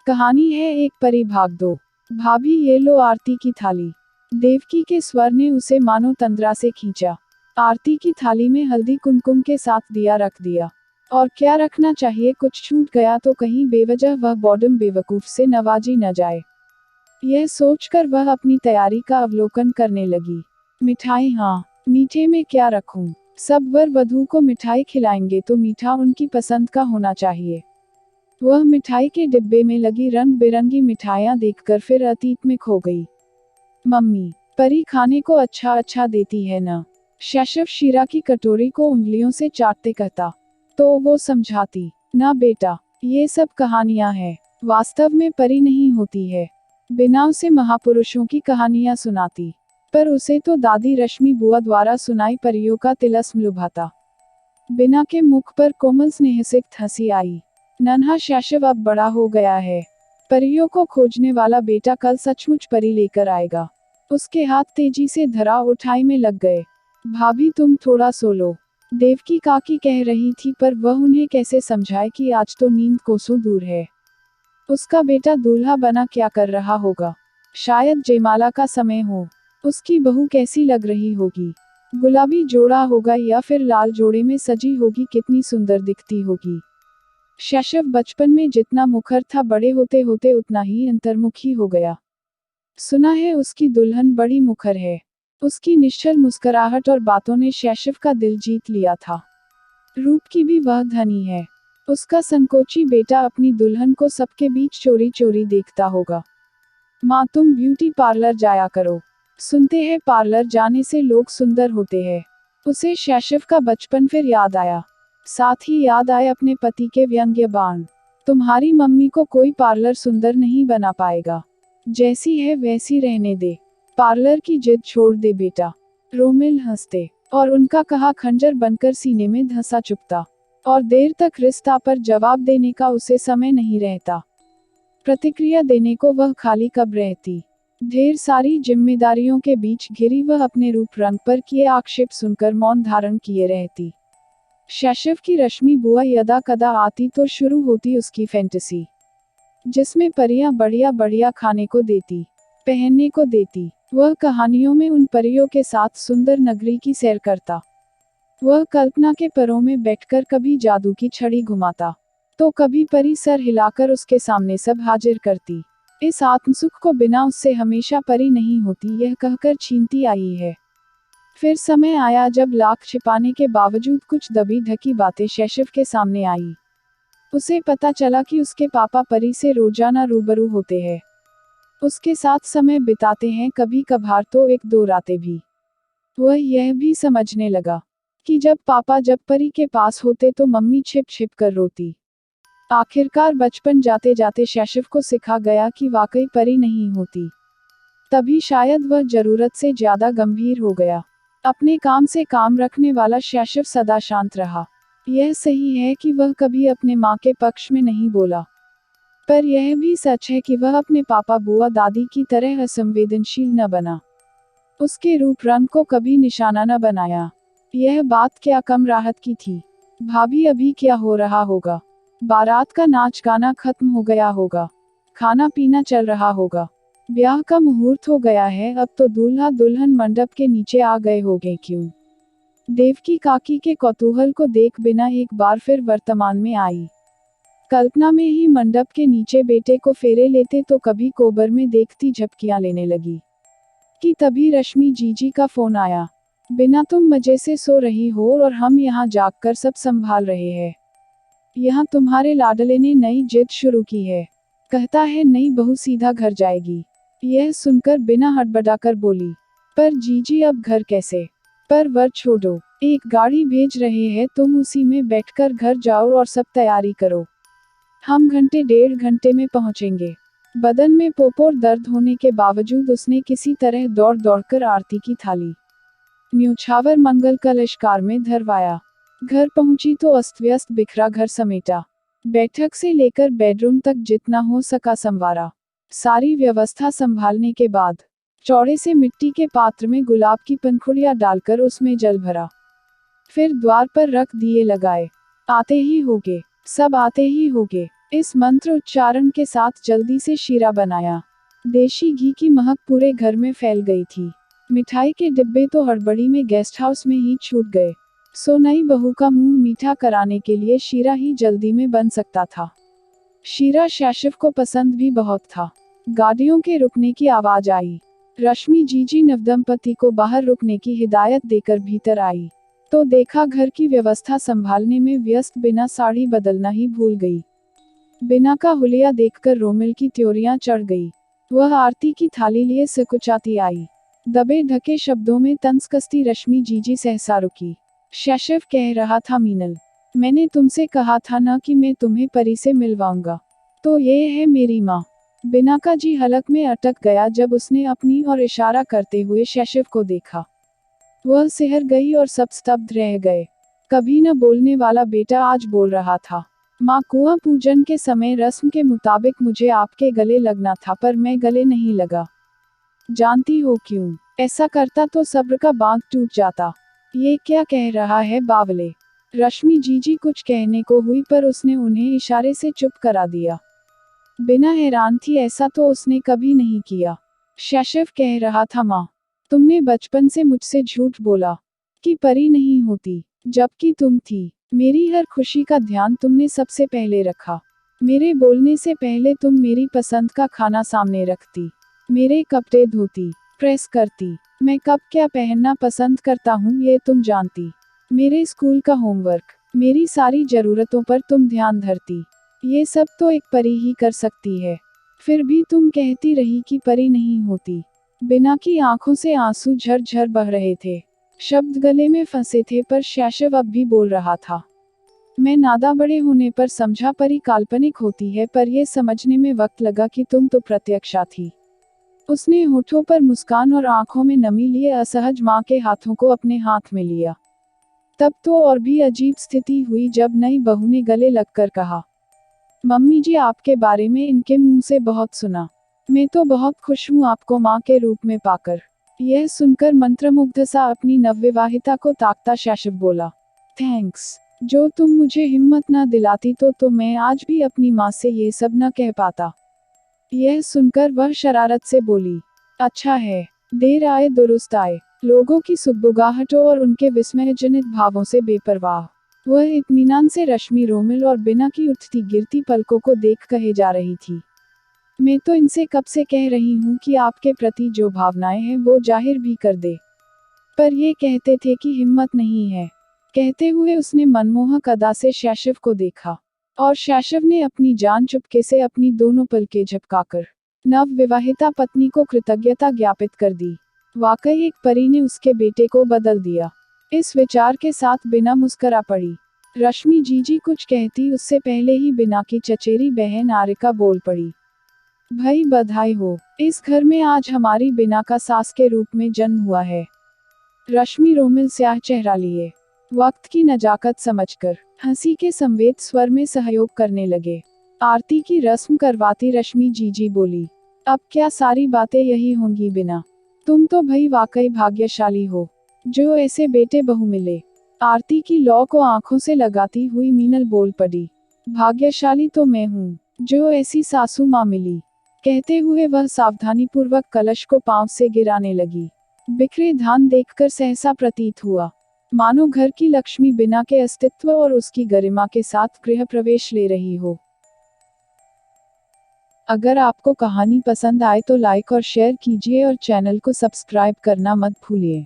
कहानी है एक परी भाग दो। भाभी ये लो आरती की थाली। देवकी के स्वर ने उसे मानो तंद्रा से खींचा। आरती की थाली में हल्दी कुमकुम के साथ दिया रख दिया। और क्या रखना चाहिए, कुछ छूट गया तो कहीं बेवजह वह बॉडम बेवकूफ से नवाजी न जाए। यह सोचकर वह अपनी तैयारी का अवलोकन करने लगी। मिठाई, हाँ, मीठे में क्या रखूं? सब वर वधू को मिठाई खिलाएंगे तो मीठा उनकी पसंद का होना चाहिए। वह मिठाई के डिब्बे में लगी रंग बिरंगी मिठाइयां देखकर फिर अतीत में खो गई। मम्मी, परी खाने को अच्छा अच्छा देती है न? शैशव शीरा की कटोरी को उंगलियों से चाटते कहता। तो वो समझाती, ना बेटा, ये सब कहानियां हैं, वास्तव में परी नहीं होती है। बिना उसे महापुरुषों की कहानियां सुनाती। पर उसे तो दादी रश्मि बुआ द्वारा सुनाई परियों का तिलस्म लुभाता। बिना के मुख पर कोमल स्नेहसिक्त हंसी आई। नन्हा शैशव अब बड़ा हो गया है। परियों को खोजने वाला बेटा कल सचमुच परी लेकर आएगा। उसके हाथ तेजी से धरा उठाई में लग गए। भाभी तुम थोड़ा सो लो, देवकी काकी कह रही थी, पर वह उन्हें कैसे समझाए कि आज तो नींद कोसों दूर है। उसका बेटा दूल्हा बना क्या कर रहा होगा? शायद जयमाला का समय हो। उसकी बहू कैसी लग रही होगी? गुलाबी जोड़ा होगा या फिर लाल जोड़े में सजी होगी, कितनी सुंदर दिखती होगी। शैशव बचपन में जितना मुखर था, बड़े होते होते उतना ही अंतर्मुखी हो गया। सुना है उसकी दुल्हन बड़ी मुखर है। उसकी निश्चल मुस्कुराहट और बातों ने शैशव का दिल जीत लिया था। रूप की भी वह धनी है। उसका संकोची बेटा अपनी दुल्हन को सबके बीच चोरी चोरी देखता होगा। माँ तुम ब्यूटी पार्लर जाया करो, सुनते हैं पार्लर जाने से लोग सुंदर होते हैं। उसे शैशव का बचपन फिर याद आया। साथ ही याद आए अपने पति के व्यंग्य बाण। तुम्हारी मम्मी को कोई पार्लर सुंदर नहीं बना पाएगा, जैसी है वैसी रहने दे। पार्लर की जिद छोड़ दे बेटा। रोमिल हंसते और उनका कहा खंजर बनकर सीने में धंसा चुभता। और देर तक रिश्ता पर जवाब देने का उसे समय नहीं रहता। प्रतिक्रिया देने को वह खाली कब रहती। ढेर सारी जिम्मेदारियों के बीच घिरी वह अपने रूप रंग पर किए आक्षेप सुनकर मौन धारण किए रहती। शैशव की रश्मि बुआ यदा कदा आती तो शुरू होती उसकी फैंटेसी, जिसमें परियां बढ़िया बढ़िया खाने को देती, पहनने को देती। वह कहानियों में उन परियों के साथ सुंदर नगरी की सैर करता। वह कल्पना के परों में बैठकर कभी जादू की छड़ी घुमाता, तो कभी परी सर हिलाकर उसके सामने सब हाजिर करती। इस आत्मसुख को बिना उससे हमेशा परी नहीं होती यह कहकर छीनती आई है। फिर समय आया जब लाख छिपाने के बावजूद कुछ दबी ढकी बातें शैशव के सामने आई। उसे पता चला कि उसके पापा परी से रोजाना रूबरू होते हैं, उसके साथ समय बिताते हैं, कभी कभार तो एक दो रातें भी। वह यह भी समझने लगा कि जब परी के पास होते तो मम्मी छिप छिप कर रोती। आखिरकार बचपन जाते जाते शैशव को सिखा गया कि वाकई परी नहीं होती। तभी शायद वह जरूरत से ज्यादा गंभीर हो गया। अपने काम से काम रखने वाला शैशव सदा शांत रहा। यह सही है कि वह कभी अपने माँ के पक्ष में नहीं बोला, पर यह भी सच है कि वह अपने पापा बुआ दादी की तरह असंवेदनशील न बना। उसके रूप रंग को कभी निशाना न बनाया। यह बात क्या कम राहत की थी। भाभी अभी क्या हो रहा होगा? बारात का नाच गाना खत्म हो गया होगा, खाना पीना चल रहा होगा, ब्याह का मुहूर्त हो गया है, अब तो दूल्हा दुल्हन मंडप के नीचे आ गए होंगे क्यों? देवकी काकी के कौतूहल को देख बिना एक बार फिर वर्तमान में आई। कल्पना में ही मंडप के नीचे बेटे को फेरे लेते तो कभी कोबर में देखती झपकियां लेने लगी कि तभी रश्मि जीजी का फोन आया। बिना तुम मजे से सो रही हो और हम यहाँ जागकर सब संभाल रहे हैं। यहाँ तुम्हारे लाडले ने नई जिद शुरू की है, कहता है नई बहू सीधा घर जाएगी। यह सुनकर बिना हड़बड़ाकर बोली, पर जीजी अब घर कैसे? पर वर छोड़ो, एक गाड़ी भेज रहे हैं, तुम उसी में बैठकर घर जाओ और सब तैयारी करो। हम घंटे डेढ़ घंटे में पहुंचेंगे। बदन में पोपोर दर्द होने के बावजूद उसने किसी तरह दौड़ दौड़कर आरती की थाली न्योछावर मंगल कलश कार में धरवाया। घर पहुंची तो अस्त व्यस्त बिखरा घर समेटा। बैठक से लेकर बेडरूम तक जितना हो सका संवारा। सारी व्यवस्था संभालने के बाद चौड़े से मिट्टी के पात्र में गुलाब की पंखुड़ियां डालकर उसमें जल भरा। फिर द्वार पर रख दिए लगाए। आते ही होगे, सब आते ही होगे। इस मंत्र उच्चारण के साथ जल्दी से शीरा बनाया। देशी घी की महक पूरे घर में फैल गई थी। मिठाई के डिब्बे तो हड़बड़ी में गेस्ट हाउस में ही छूट गए। सो नई बहू का मुंह मीठा कराने के लिए शीरा ही जल्दी में बन सकता था। शीरा शैशिव को पसंद भी बहुत था। गाड़ियों के रुकने की आवाज आई। रश्मि जीजी नवदंपति को बाहर रुकने की हिदायत देकर भीतर आई, तो देखा घर की व्यवस्था संभालने में व्यस्त बिना साड़ी बदलना ही भूल गई। बिना का हुलिया देखकर रोमिल की त्योरियां चढ़ गई। वह आरती की थाली लिए सिकुचाती आई। दबे ढके शब्दों में तंज कसती रश्मि जीजी सहसा रुकी। शैशिव कह रहा था, मीनल, मैंने तुमसे कहा था ना कि मैं तुम्हें परी से मिलवाऊंगा। तो ये है मेरी माँ। बिना का जी हलक में अटक गया जब उसने अपनी और इशारा करते हुए शैशिव को देखा। वह सिहर गई और सब स्तब्ध रह गए। कभी न बोलने वाला बेटा आज बोल रहा था। माँ, कुआं पूजन के समय रस्म के मुताबिक मुझे आपके गले लगना था, पर मैं गले नहीं लगा। जानती हो क्यों? ऐसा करता तो सब्र का बांध टूट जाता। ये क्या कह रहा है बावले? रश्मि जीजी कुछ कहने को हुई पर उसने उन्हें इशारे से चुप करा दिया। बिना हैरान थी, ऐसा तो उसने कभी नहीं किया। शैशिव कह रहा था, माँ, तुमने बचपन से मुझसे झूठ बोला कि परी नहीं होती, जबकि तुम थी। मेरी हर खुशी का ध्यान तुमने सबसे पहले रखा। मेरे बोलने से पहले तुम मेरी पसंद का खाना सामने रखती, मेरे कपड़े धोती, प्रेस करती, मैं कब क्या पहनना पसंद करता हूँ ये तुम जानती, मेरे स्कूल का होमवर्क, मेरी सारी जरूरतों पर तुम ध्यान धरती। ये सब तो एक परी ही कर सकती है। फिर भी तुम कहती रही कि परी नहीं होती। बिना की आंखों से आंसू झरझर बह रहे थे। शब्द गले में फंसे थे, पर शैशिव अब भी बोल रहा था। मैं नादा बड़े होने पर समझा परी काल्पनिक होती है, पर यह समझने में वक्त लगा कि तुम तो प्रत्यक्षा थी। उसने होठों पर मुस्कान और आंखों में नमी लिए असहज माँ के हाथों को अपने हाथ में लिया। तब तो और भी अजीब स्थिति हुई जब नई बहू ने गले लगकर कहा, मम्मी जी, आपके बारे में इनके मुंह से बहुत सुना। मैं तो बहुत खुश हूँ आपको माँ के रूप में पाकर। यह सुनकर मंत्रमुग्ध सा अपनी नवविवाहिता को ताकता शैशिव बोला, थैंक्स। जो तुम मुझे हिम्मत न दिलाती तो मैं आज भी अपनी माँ से ये सब न कह पाता। यह सुनकर वह शरारत से बोली, अच्छा है, देर आए दुरुस्त आए। लोगों की सुगबुगाहटों और उनके विस्मयजनित भावों से बेपरवाह वह इत्मीनान से रश्मि, रोमिल और बिना की उठती गिरती पलकों को देख कहे जा रही थी, मैं तो इनसे कब से कह रही हूँ कि आपके प्रति जो भावनाएं हैं वो जाहिर भी कर दे, पर ये कहते थे कि हिम्मत नहीं है। कहते हुए उसने मनमोहक अदा से शैशिव को देखा, और शैशिव ने अपनी जान चुपके से अपनी दोनों पलकें झपकाकर नव विवाहिता पत्नी को कृतज्ञता ज्ञापित कर दी। वाकई एक परी ने उसके बेटे को बदल दिया। इस विचार के साथ बिना मुस्करा पड़ी। रश्मि जीजी कुछ कहती उससे पहले ही बिना की चचेरी बहन आरिका बोल पड़ी, भाई बधाई हो, इस घर में आज हमारी बिना का सास के रूप में जन्म हुआ है। रश्मि रोमिल स्याह चेहरा लिए वक्त की नजाकत समझकर हंसी के संवेद स्वर में सहयोग करने लगे। आरती की रस्म करवाती रश्मि जीजी बोली, अब क्या सारी बातें यही होंगी बिना? तुम तो भई वाकई भाग्यशाली हो, जो ऐसे बेटे बहू मिले। आरती की लौ को आंखों से लगाती हुई मीनल बोल पड़ी, भाग्यशाली तो मैं हूँ, जो ऐसी सासू माँ मिली। कहते हुए वह सावधानीपूर्वक कलश को पांव से गिराने लगी। बिखरे धान देखकर सहसा प्रतीत हुआ मानो घर की लक्ष्मी बिना के अस्तित्व और उसकी गरिमा के साथ गृह प्रवेश ले रही हो। अगर आपको कहानी पसंद आए तो लाइक और शेयर कीजिए और चैनल को सब्सक्राइब करना मत भूलिए।